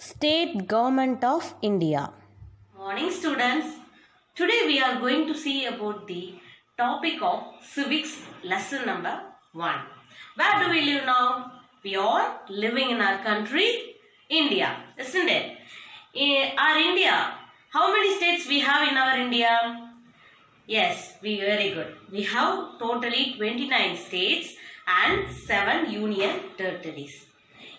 State Government of India. Morning students. Today we are going to see about the topic of civics lesson number 1. Where do we live now? We are living in our country, India, isn't it? Our India, how many states we have in our India? Yes, very good. We have totally 29 states and 7 union territories.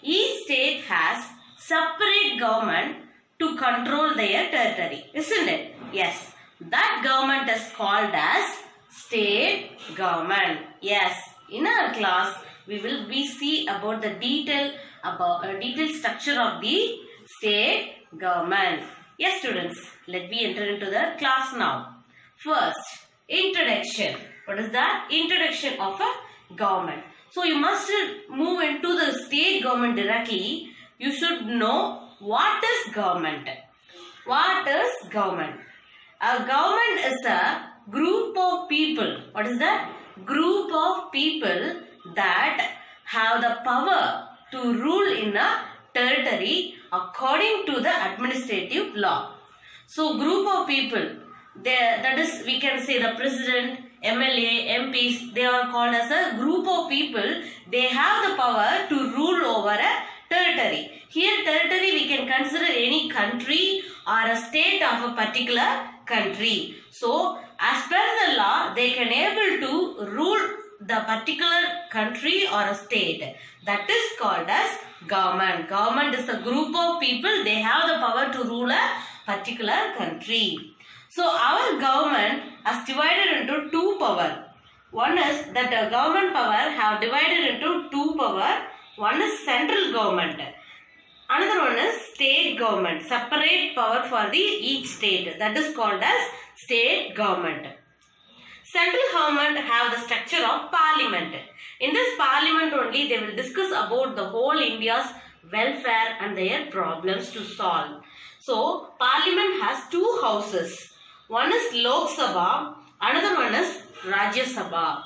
Each state has separate government to control their territory, isn't it? Yes, that government is called as state government. Yes, in our class we will see about the detailed structure of the state government. Yes, students, let me enter into the class now. First, introduction. What is that? Introduction of a government. So you must move into the state government directly. You should know what is government. What is government? A government is a group of people. What is that? Group of people that have the power to rule in a territory according to the administrative law. So group of people, that is, we can say the president, MLA, MPs, they are called as a group of people. They have the power to rule over a territory. Here territory we can consider any country or a state of a particular country. So as per the law, they can able to rule the particular country or a state. That is called as government. Government is a group of people. They have the power to rule a particular country. So our government has divided into two power. One is that the government power have divided into two power. One is central government. Another one is state government. Separate power for the each state. That is called as state government. Central government have the structure of parliament. In this parliament only they will discuss about the whole India's welfare and their problems to solve. So parliament has two houses. One is Lok Sabha, another one is Rajya Sabha.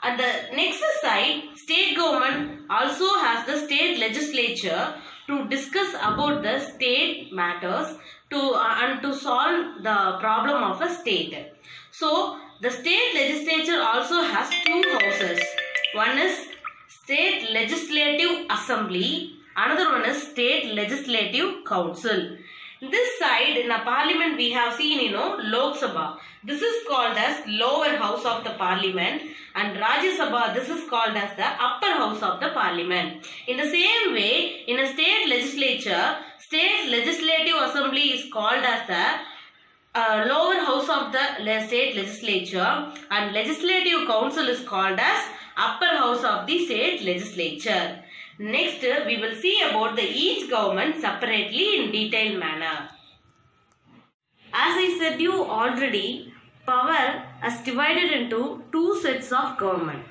At the next side, state government also has the state legislature to discuss about the state matters and to solve the problem of a state. So the state legislature also has two houses. One is state legislative assembly, another one is state legislative council. This side in a parliament we have seen, Lok Sabha. This is called as lower house of the parliament, and Rajya Sabha, this is called as the upper house of the parliament. In the same way, in a state legislature, state legislative assembly is called as the lower house of the state legislature, and legislative council is called as upper house of the state legislature. Next, we will see about the each government separately in detailed manner. As I said you already, power is divided into two sets of government.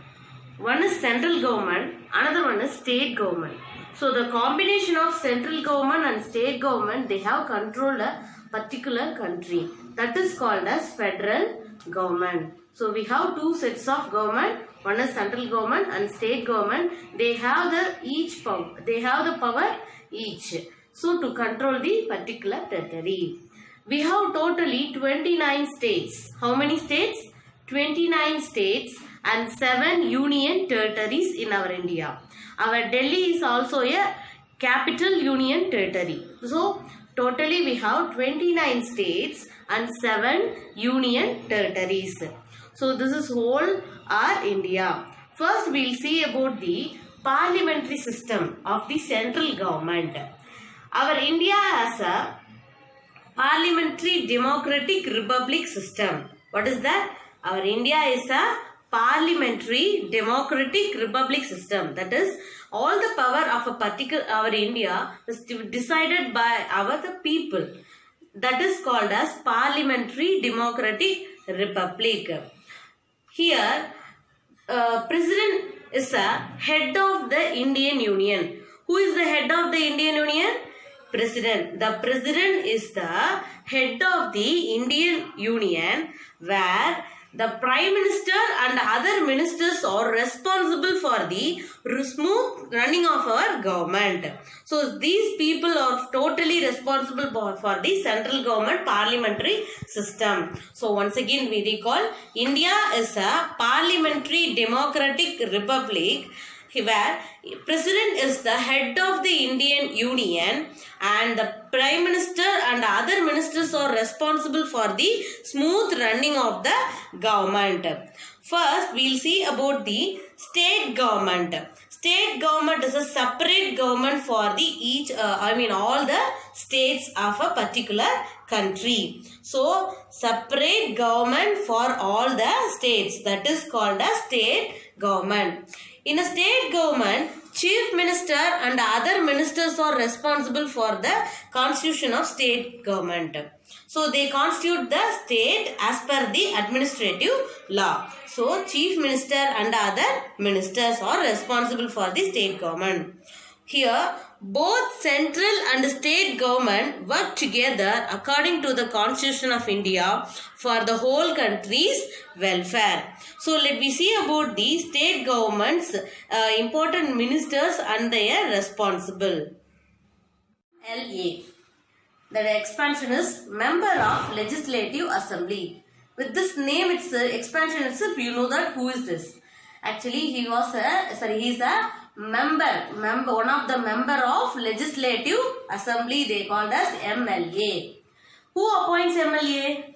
One is central government, another one is state government. So the combination of central government and state government, they have controlled a particular country. That is called as federal government. So we have two sets of government. One is central government and state government. They have the power each. So to control the particular territory. We have totally 29 states. How many states? 29 states and 7 union territories in our India. Our Delhi is also a capital union territory. So totally we have 29 states and 7 union territories. So this is whole our India. First we will see about the parliamentary system of the central government. Our India has a parliamentary democratic republic system. What is that? Our India is a parliamentary democratic republic system. That is, all the power of a particular our India is decided by the people. That is called as parliamentary democratic republic. Here, president is a head of the Indian Union. Who is the head of the Indian Union? President. The president is the head of the Indian Union, where The Prime Minister and other ministers are responsible for the smooth running of our government. So these people are totally responsible for the central government parliamentary system. So once again we recall, India is a parliamentary democratic republic where president is the head of the Indian Union and the Prime Minister and other ministers are responsible for the smooth running of the government. First, we will see about the state government. State government is a separate government for the all the states of a particular country. So, separate government for all the states, that is called a state government. In a state government, chief minister and other ministers are responsible for the constitution of state government. So they constitute the state as per the administrative law. So chief minister and other ministers are responsible for the state government. Here, both central and state government work together according to the Constitution of India for the whole country's welfare. So, let me see about the state government's important ministers and their responsible. LA. The expansion is Member of Legislative Assembly. With this name, its expansion itself, you know that who is this. Actually, he is a one of the member of Legislative Assembly. They called as MLA. Who appoints MLA?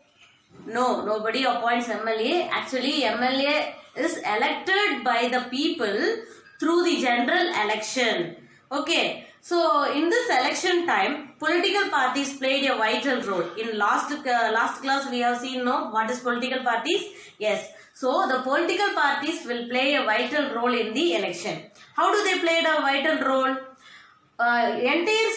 No, nobody appoints MLA. Actually, MLA is elected by the people through the general election. Okay. So, in this election time, political parties played a vital role. In last class, we have seen, no, what is political parties? Yes. So, the political parties will play a vital role in the election. How do they play a vital role? Entire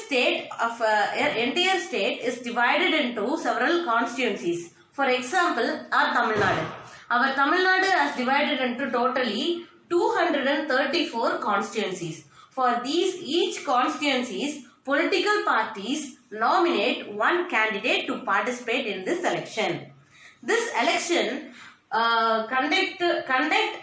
state is divided into several constituencies. For example, our Tamil Nadu. Our Tamil Nadu is divided into totally 234 constituencies. For each constituencies, political parties nominate one candidate to participate in this election. This election conduct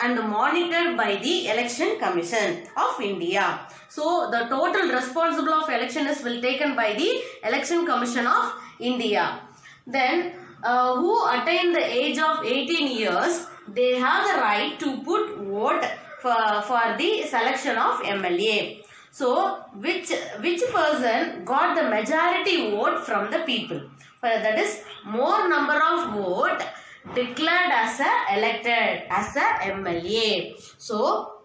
and monitored by the Election Commission of India. So, the total responsible of election will taken by the Election Commission of India. Then, who attain the age of 18 years, they have the right to put vote for the selection of MLA. So, which person got the majority vote from the people? That is, more number of vote declared as elected as a MLA. So,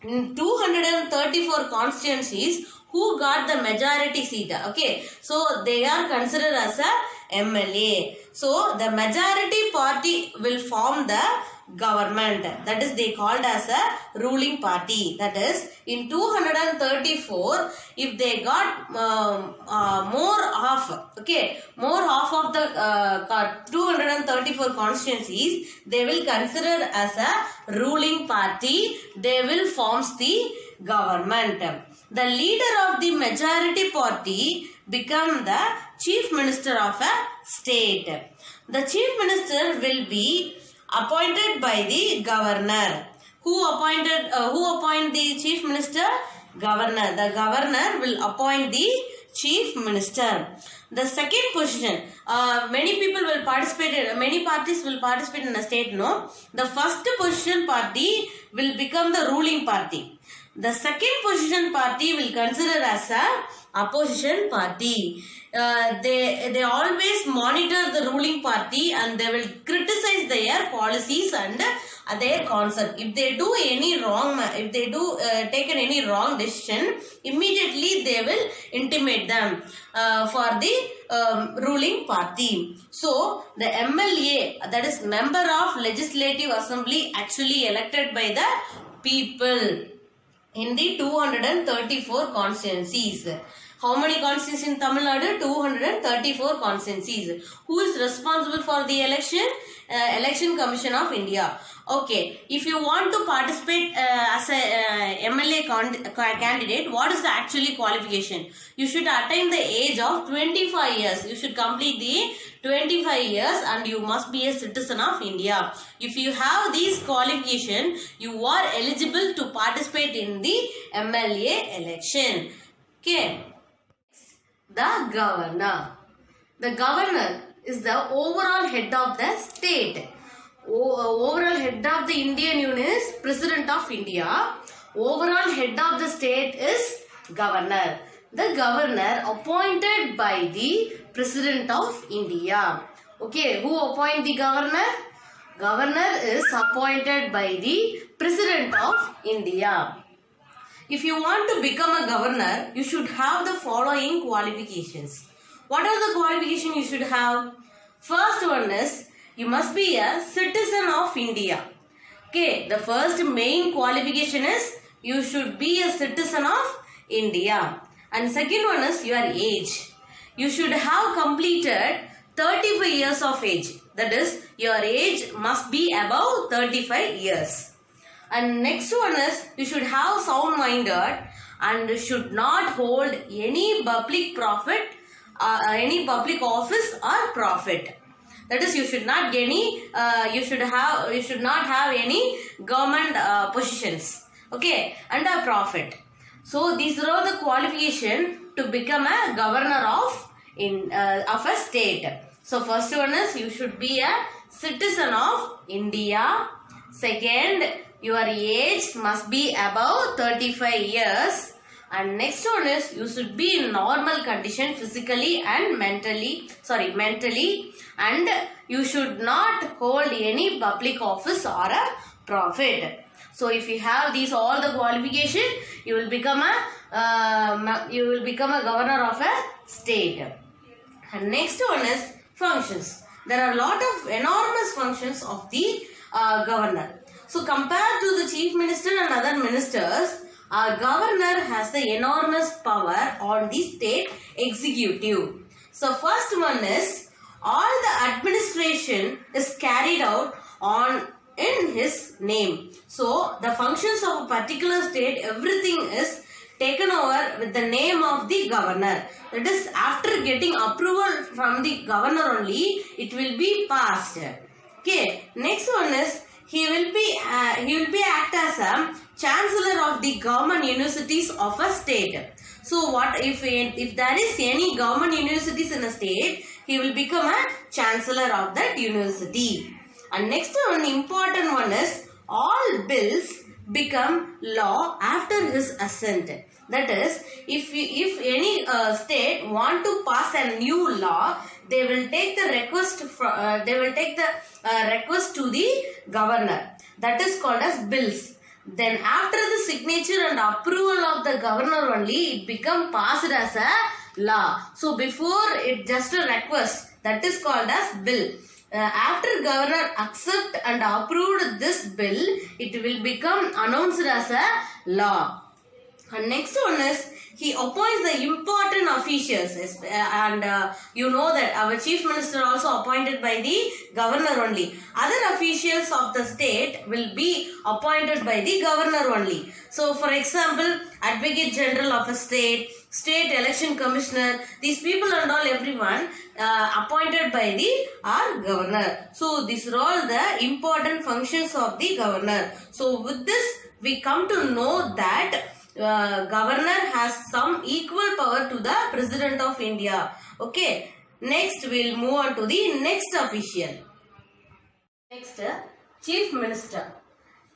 in 234 constituencies, who got the majority seat? Okay, so they are considered as a MLA. So, the majority party will form the government. That is, they called as a ruling party. That is, in 234, if they got more half of the 234 constituencies, they will consider as a ruling party. They will form the government. The leader of the majority party become the chief minister of a state. The chief minister will be appointed by the governor. Who appoint the chief minister? Governor. The governor will appoint the chief minister. The second position, many parties will participate in a state, no? The first position party will become the ruling party. The second position party will consider as a opposition party. They always monitor the ruling party and they will criticize their policies and their concept. If they do any wrong, taken any wrong decision, immediately they will intimate them for the ruling party. So, the MLA, that is Member of Legislative Assembly, actually elected by the people in the 234 constituencies. How many constituencies in Tamil Nadu? 234 constituencies. Who is responsible for the election? Election Commission of India. Okay, if you want to participate as a MLA candidate, what is the actually qualification? You should attain the age of 25 years. You should complete the 25 years and you must be a citizen of India. If you have these qualifications, you are eligible to participate in the MLA election. Okay. The governor. The governor is the overall head of the state. Overall head of the Indian Union is President of India. Overall head of the state is governor. The governor appointed by the President of India. Okay, who appoint the governor? Governor is appointed by the President of India. If you want to become a governor, you should have the following qualifications. What are the qualifications you should have? First one is, you must be a citizen of India. Okay, the first main qualification is, you should be a citizen of India. And second one is your age. You should have completed 35 years of age. That is, your age must be above 35 years. And next one is, you should have sound-minded and should not hold any public profit, any public office or profit. That is, you should not get any, you should not have any government positions. Okay, and a profit. So these are all the qualifications to become a governor of a state. So first one is, you should be a citizen of India. Second, your age must be above 35 years. And next one is, you should be in normal condition physically and mentally. And you should not hold any public office or a profit. So if you have these all the qualification, you will become a governor of a state. And next one is functions. There are a lot of enormous functions of the governor. So compared to the chief minister and other ministers, a governor has the enormous power on the state executive. So first one is, all the administration is carried out in his name. So the functions of a particular state, everything is taken over with the name of the governor. That is, after getting approval from the governor only, it will be passed. Okay. Next one is, he will be act as a chancellor of the government universities of a state. So what if there is any government universities in a state, he will become a chancellor of that university. And next one, important one is, all bills become law after his assent. That is, if any state want to pass a new law, they will take the request request to the governor. That is called as bills. Then after the signature and approval of the governor only, it become passed as a law. So before it just a request, that is called as bill. After governor accept and approved this bill, it will become announced as a law. And next one is, he appoints the important officials, and you know that our chief minister also appointed by the governor only. Other officials of the state will be appointed by the governor only. So for example, advocate general of a state, state election commissioner, these people and all, everyone appointed by our governor. So these are all the important functions of the governor. So with this, we come to know that governor has some equal power to the President of India. Okay. Next, we will move on to the next official. Next, chief minister.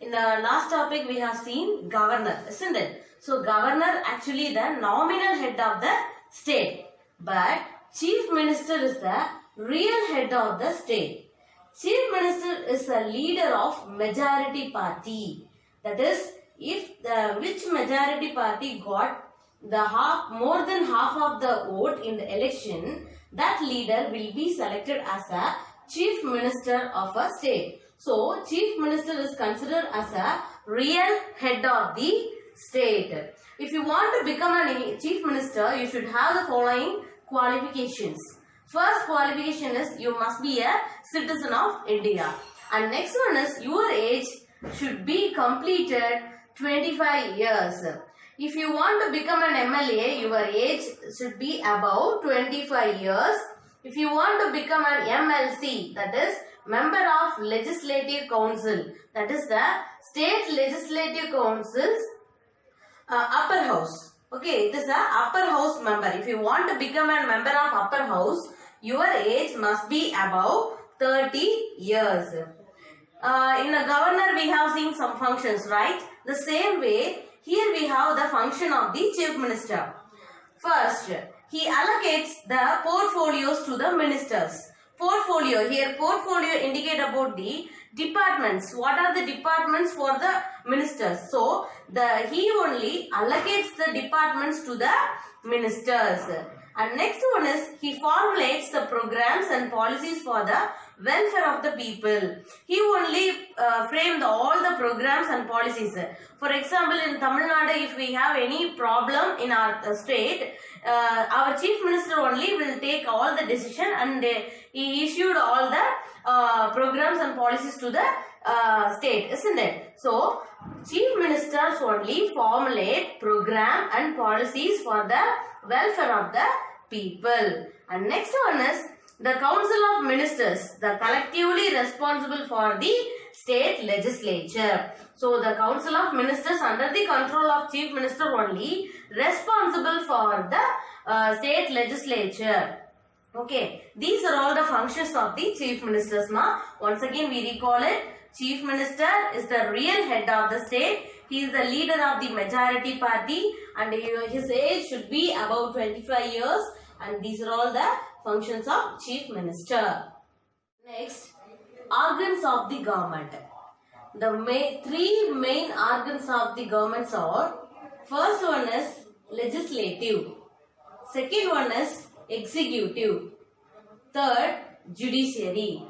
In the last topic, we have seen governor, isn't it? So governor actually the nominal head of the state, but chief minister is the real head of the state. Chief minister is a leader of majority party. That is, if which majority party got the more than half of the vote in the election, that leader will be selected as a chief minister of a state. So chief minister is considered as a real head of the state. If you want to become a chief minister, you should have the following qualifications. First qualification is, you must be a citizen of India. And next one is, your age should be completed 25 years. If you want to become an MLA, your age should be above 25 years. If you want to become an MLC, that is Member of Legislative Council, that is the State Legislative Council's upper house. Okay, it is the upper house member. If you want to become a member of upper house, your age must be above 30 years. In a governor, we have seen some functions, right? The same way, here we have the function of the chief minister. First, he allocates the portfolios to the ministers. Portfolio, here portfolio indicate about the departments. What are the departments for the ministers? So, he only allocates the departments to the ministers. And next one is, he formulates the programs and policies for the welfare of the people. He only framed all the programs and policies. For example, in Tamil Nadu, if we have any problem in our state, our chief minister only will take all the decision, and he issued all the programs and policies to the state, isn't it? So, chief ministers only formulate program and policies for the welfare of the people. And next one is the Council of Ministers, the collectively responsible for the state legislature. So, the Council of Ministers under the control of Chief Minister only responsible for the state legislature. Okay, these are all the functions of the Chief Ministers. Once again, we recall it. Chief Minister is the real head of the state. He is the leader of the majority party, and his age should be above 25 years. And these are all the functions of Chief Minister. Next, organs of the government. The three main organs of the government are, first one is legislative, second one is executive, third judiciary.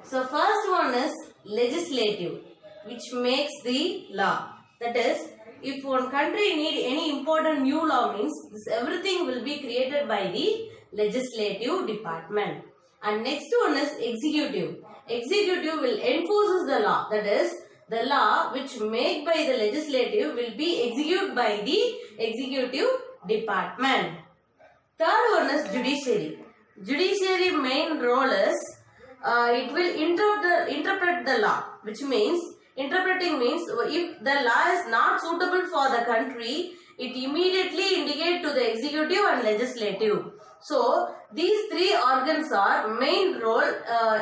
So first one is legislative, which makes the law. That is, if one country need any important new law, means everything will be created by the legislative department. And next one is executive. Executive will enforce the law. That is, the law which made by the legislative will be executed by the executive department. Third one is judiciary. Judiciary main role is it will interpret the law, which means interpreting means if the law is not suitable for the country, it immediately indicates to the executive and legislative. So, these three organs are main role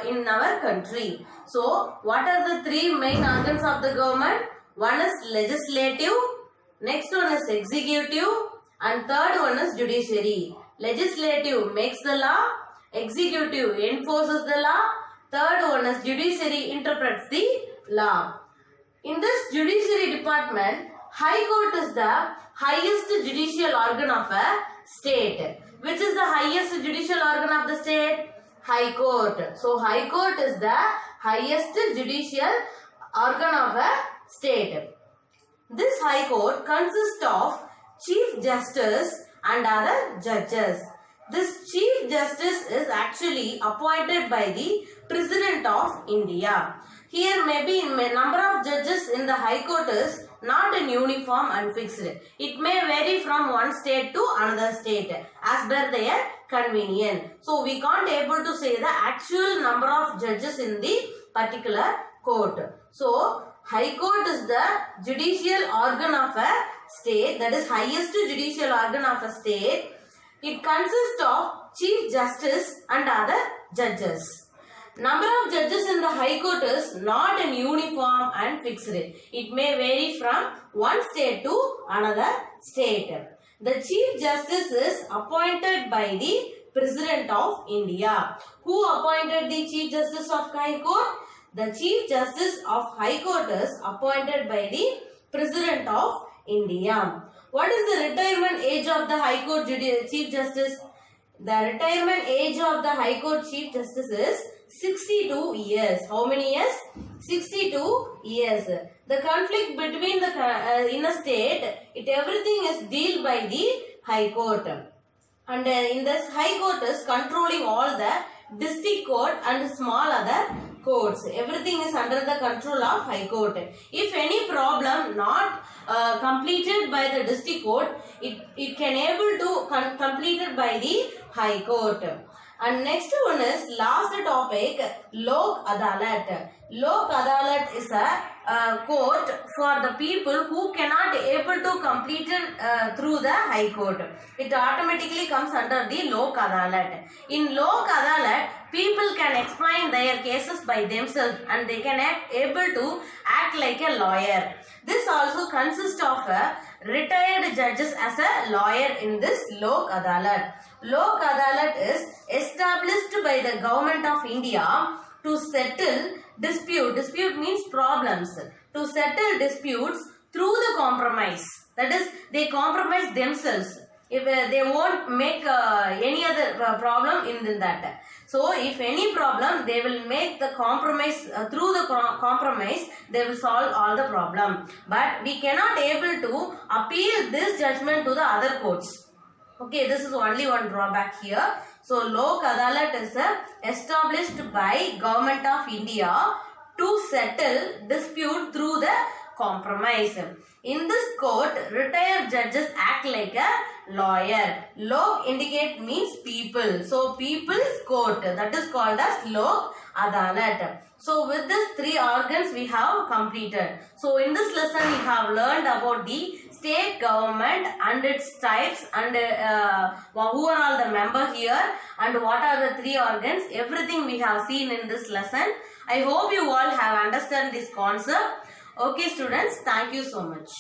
in our country. So, what are the three main organs of the government? One is legislative, next one is executive, and third one is judiciary. Legislative makes the law, executive enforces the law, third one is judiciary interprets the law. In this judiciary department, High Court is the highest judicial organ of a state. Which is the highest judicial organ of the state? High Court. So, High Court is the highest judicial organ of a state. This High Court consists of Chief Justice and other judges. This Chief Justice is actually appointed by the President of India. Here maybe number of judges in the High Court is not in uniform and fixed. It may vary from one state to another state as per their convenience. So we can't able to say the actual number of judges in the particular court. So High Court is the judicial organ of a state, that is highest judicial organ of a state. It consists of Chief Justice and other judges. Number of judges in the High Court is not in uniform and fixed. It may vary from one state to another state. The Chief Justice is appointed by the President of India. Who appointed the Chief Justice of High Court? The Chief Justice of High Court is appointed by the President of India. What is the retirement age of the High Court Chief Justice? The retirement age of the High Court Chief Justice is 62 years. How many years? 62 years. The conflict between the in a state, everything is dealt by the High Court. And in this High Court is controlling all the district court and small other courts. Everything is under the control of High Court. If any problem not completed by the district court, it can able to completed by the High Court. And next one is last topic, Lok Adalat. Lok Adalat is a court for the people who cannot able to complete it through the High Court. It automatically comes under the Lok Adalat. In Lok Adalat, people can explain their cases by themselves and they can able to act like a lawyer. This also consists of retired judges as a lawyer in this Lok Adalat. Lok Adalat is established by the government of India to settle dispute. Dispute means problems. To settle disputes through the compromise. That is, they compromise themselves. If they won't make any other problem in that. So, if any problem, they will make the compromise, through the compromise, they will solve all the problem. But we cannot able to appeal this judgment to the other courts. Okay, this is only one drawback here. So, Lok Adalat is established by Government of India to settle dispute through the compromise. In this court, retired judges act like a lawyer. Lok indicate means people. So, people's court, that is called as Lok Adalat. So, with these three organs we have completed. So, in this lesson we have learned about the state government and its types and who are all the members here and what are the three organs. Everything we have seen in this lesson. I hope you all have understood this concept. Okay students, thank you so much.